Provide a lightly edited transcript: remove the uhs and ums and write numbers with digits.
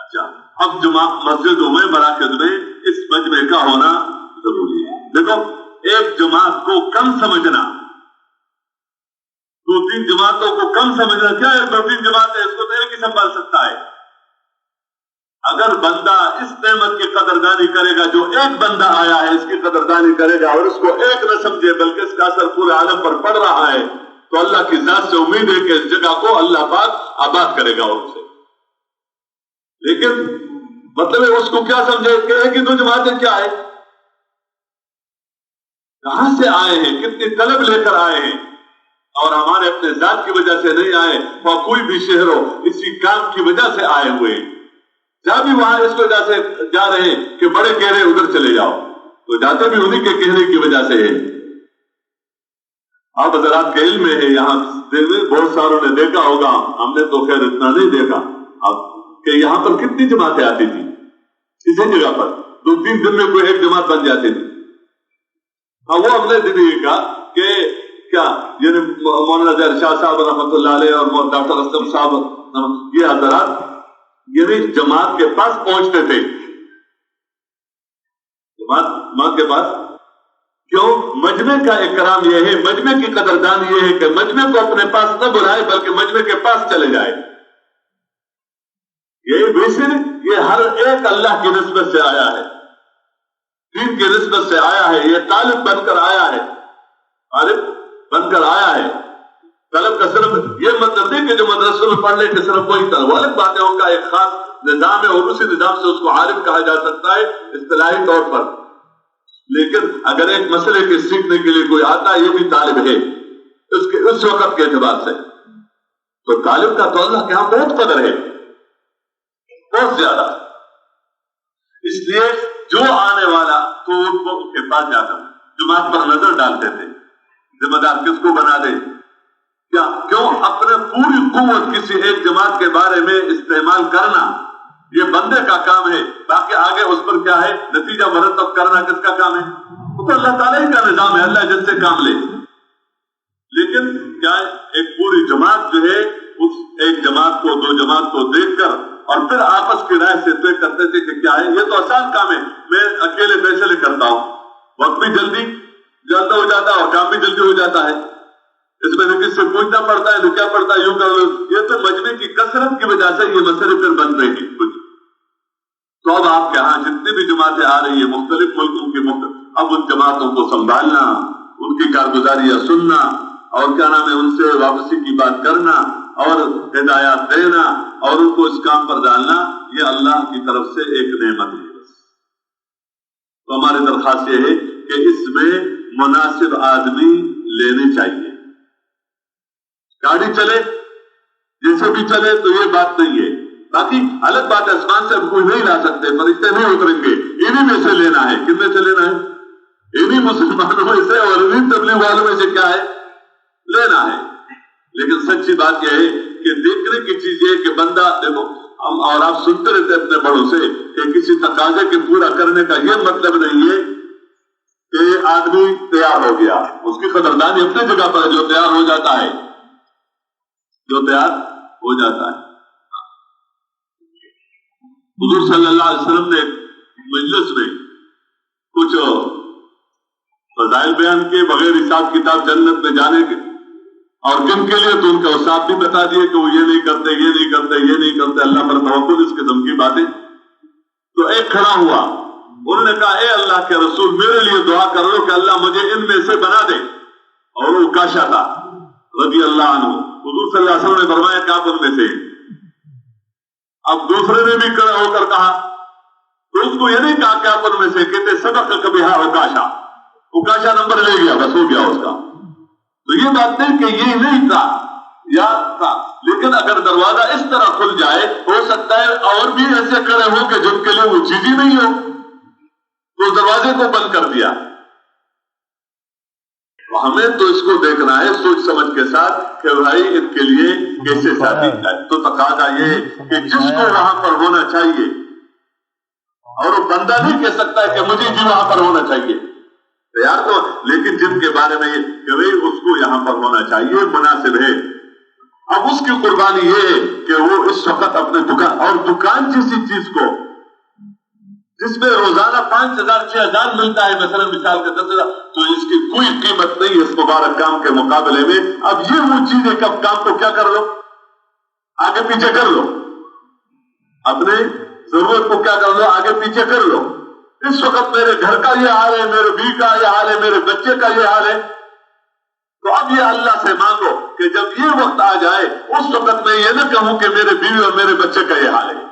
اچھا، اب مسجدوں میں مراکز میں اس مجمع کا ہونا ضروری ہے. دیکھو، ایک جماعت کو کم سمجھنا، 2-3 جماعتوں کو کم سمجھنا، کیا ہے 2-3 جماعتیں، اس کو تو ایک ہی سنبھال سکتا ہے. اگر بندہ اس نعمت کی قدردانی کرے گا، جو ایک بندہ آیا ہے اس کی قدردانی کرے گا اور اس کو ایک نہ سمجھے بلکہ اس کا اثر پورے عالم پر پڑ رہا ہے، تو اللہ کی ذات سے امید ہے کہ اس جگہ کو اللہ پاک آباد کرے گا ان سے. لیکن مطلب ہے اس کو کیا سمجھے کہ ایک ہی 2 جماعتیں کیا ہے، کہاں سے آئے ہیں، کتنی طلب لے کر آئے ہیں، اور ہمارے اپنے ذات کی وجہ سے نہیں آئے، اور کوئی بھی شہر ہو اسی کام کی وجہ سے آئے ہوئے ہیں. جہاں بھی وہاں اس وجہ سے جا رہے ہیں کہ بڑے کہہ رہے ادھر چلے جاؤ، تو جاتے بھی انہیں کے کہنے کی وجہ سے ہے. آپ حضرات کے علم میں ہے، یہاں بہت ساروں نے دیکھا ہوگا، ہم نے تو خیر اتنا نہیں دیکھا اب، کہ یہاں پر کتنی جماعتیں آتی تھی اسی جگہ پر، 2-3 دن میں کوئی ایک جماعت بن جاتی تھی. وہ ہم نے یہ کہا کہ کیا یعنی مولانا ظاہر شاہ صاحب رحمۃ اللہ علیہ اور ڈاکٹر اسلم صاحب، یہ حضرات یعنی جماعت کے پاس پہنچتے تھے، جماعت کے پاس. کیوں؟ مجمع کا اکرام یہ ہے، مجمع کی قدردان یہ ہے کہ مجمع کو اپنے پاس نہ بلائے بلکہ مجمع کے پاس چلے جائے. یہ ہر ایک اللہ کی نسبت سے آیا ہے، دین کی نسبت سے آیا ہے، یہ طالب بن کر آیا ہے، طالب بن کر آیا ہے. طلب کا صرف یہ مطلب نہیں کہ جو مدرسوں میں پڑھ لے کہ صرف وہی طلب، وہ الگ بات ہے، ان کا ایک خاص نظام ہے اور اسی نظام سے اس کو عالم کہا جا سکتا ہے اصطلاحی طور پر. لیکن اگر ایک مسئلے کے سیکھنے کے لیے کوئی آتا ہے، یہ بھی طالب ہے اس وقت کے اعتبار سے، تو طالب کا تو اللہ کے ہاں بہت قدر ہے، بہت زیادہ. اس لیے جو آنے والا تو ان کو ان کے پاس جاتا جماعت پر نظر ڈالتے تھے، ذمہ دار کس کو بنا دے، کیا کیوں اپنے پوری قوت کسی ایک جماعت کے بارے میں استعمال کرنا یہ بندے کا کام ہے. باقی آگے اس پر کیا ہے نتیجہ مرتب کرنا کس کا کام ہے، وہ تو اللہ تعالیٰ ہی کا نظام ہے، اللہ جس سے کام لے. لیکن کیا ایک پوری جماعت جو ہے اس ایک جماعت کو 2 جماعت کو دیکھ کر اور پھر آپس کی رائے سے طے کرتے تھے کہ کیا ہے. یہ تو آسان کام ہے، میں اکیلے فیصلے کرتا ہوں، وقت بھی جلدی ہو جاتا ہے اور کام بھی جلدی ہو جاتا ہے، اس میں کس سے پوچھنا پڑتا ہے تو کیا پڑتا ہے، یوں کر لو. یہ تو مجمع کی کثرت کی وجہ سے یہ مسئلے پھر بن رہے ہیں کچھ. تو اب آپ کے ہاں جتنی بھی جماعتیں آ رہی ہیں مختلف ملکوں کی اب ان جماعتوں کو سنبھالنا، ان کی کارگزاریاں سننا اور کیا نام ہے ان سے واپسی کی بات کرنا اور ہدایات دینا اور ان کو اس کام پر ڈالنا، یہ اللہ کی طرف سے ایک نعمت ہے. تو ہماری درخواست یہ ہے کہ اس میں مناسب آدمی لینے چاہیے. گاڑی چلے جیسے بھی چلے تو یہ بات نہیں ہے، باقی الگ بات آسمان سے اب کوئی نہیں لا سکتے، فرشتے نہیں اتریں گے، انہی میں سے لینا ہے. کن میں سے لینا ہے؟ انہی مسلمانوں میں سے اور انہی تبلیغ والوں میں سے کیا ہے لینا ہے. لیکن سچی بات یہ ہے کہ دیکھنے کی چیز یہ ہے کہ بندہ دیکھو، اور آپ سنتے رہتے اپنے بڑوں سے کہ کسی تقاضے کے پورا کرنے کا یہ مطلب نہیں ہے کہ آدمی تیار ہو گیا، اس کی قدردانی اپنی جگہ پر جو تیار ہو جاتا ہے، جو تیار ہو جاتا ہے. حضور صلی اللہ علیہ وسلم نے مجلس میں کچھ فضائل بیان کے بغیر حساب کتاب جنت میں جانے کے، اور کن کے لیے تو ان کا حساب بھی بتا دیے کہ وہ یہ نہیں کرتے، یہ نہیں کرتے، یہ نہیں کرتے، اللہ پر توکل، اس قسم کی باتیں. تو ایک کھڑا ہوا، انہوں نے کہا اے اللہ کے رسول میرے لیے دعا کر لو کہ اللہ مجھے ان میں سے بنا دے. اور وہ کاشا تھا رضی اللہ عنہ. حضور صلی اللہ علیہ وسلم نے فرمایا کہ آپ ان میں سے. اب دوسرے نے بھی کھڑا ہو کر کہا تو اس کو یہ نہیں کہا کہ آپ ان میں سے، کہتے سبق کبھی ہاں اوکاشا نمبر لے گیا، بس ہو گیا اس کا. تو یہ بات نہیں کہ یہ نہیں تھا یا تھا، لیکن اگر دروازہ اس طرح کھل جائے ہو سکتا ہے اور بھی ایسے کھڑے ہو کہ جن کے لیے وہ چیز ہی نہیں ہو، تو دروازے کو بند کر دیا. ہمیں تو اس کو دیکھنا ہے سوچ سمجھ کے ساتھ کہ بھائی ان کے لیے کیسے شادی جائے. تو تقاضا یہ کہ جس کو وہاں پر ہونا چاہیے، اور وہ بندہ نہیں کہہ سکتا کہ مجھے جی وہاں پر ہونا چاہیے یار، تو لیکن جن کے بارے میں کہ بھائی اس کو یہاں پر ہونا چاہیے، مناسب ہے، اب اس کی قربانی یہ ہے کہ وہ اس وقت اپنے دکان، اور دکان جیسی چیز کو جس میں روزانہ 5,000 6,000 ملتا ہے، مثلا مثال کے 10,000، تو اس کی کوئی قیمت نہیں اس مبارک کام کے مقابلے میں۔ اب یہ وہ چیز ہے کہ اب کام کو کیا کر لو، آگے پیچھے کر لو، اپنے ضرورت کو کیا کر لو، آگے پیچھے کر لو۔ اس وقت میرے گھر کا یہ حال ہے، میرے بیوی کا یہ حال ہے، میرے بچے کا یہ حال ہے، تو اب یہ اللہ سے مانگو کہ جب یہ وقت آ جائے اس وقت میں یہ نہ کہوں کہ میرے بیوی اور میرے بچے کا یہ حال ہے،